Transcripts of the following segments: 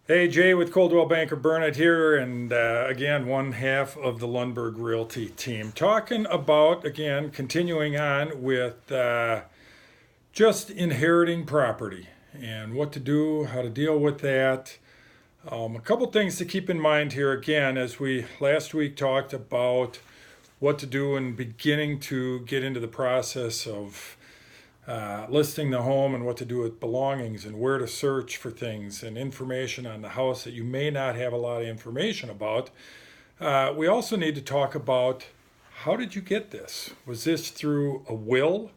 Hey, Jay with Coldwell Banker Burnett here, and again, one half of the Lundberg Realty team. Talking about, again, continuing on with just inheriting property and what to do, how to deal with that. A couple things to keep in mind here, again, as we last week talked about what to do and beginning to get into the process of listing the home and what to do with belongings and where to search for things and information on the house that you may not have a lot of information about. We also need to talk about how did you get this? Was this through a will?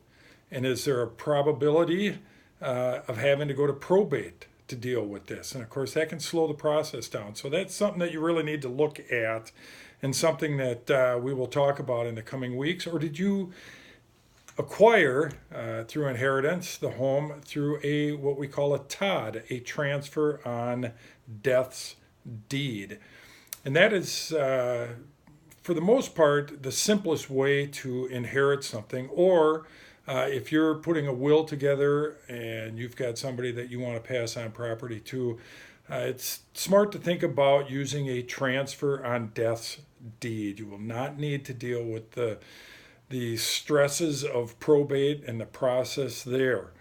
And is there a probability of having to go to probate to deal with this? And of course, that can slow the process down. So that's something that you really need to look at and something that we will talk about in the coming weeks. Or did you acquire through inheritance the home through a what we call a TOD, a transfer on death's deed? And that is, for the most part, the simplest way to inherit something. Or if you're putting a will together and you've got somebody that you want to pass on property to, it's smart to think about using a transfer on death's deed. You will not need to deal with the stresses of probate and the process there.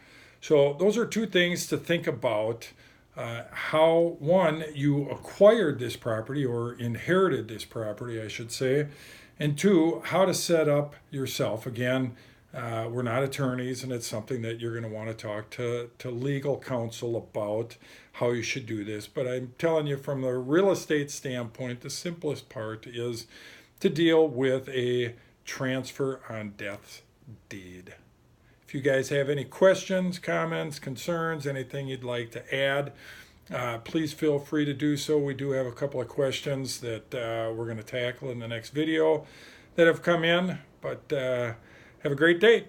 So those are two things to think about. How, one, you acquired this property or inherited this property, I should say, and two, how to set up yourself. Again, we're not attorneys, and it's something that you're going to want to talk to legal counsel about how you should do this. But I'm telling you, from the real estate standpoint, the simplest part is to deal with a transfer on death's deed. If you guys have any questions, comments, concerns, anything you'd like to add, please feel free to do so. We do have a couple of questions that we're going to tackle in the next video that have come in. But have a great day.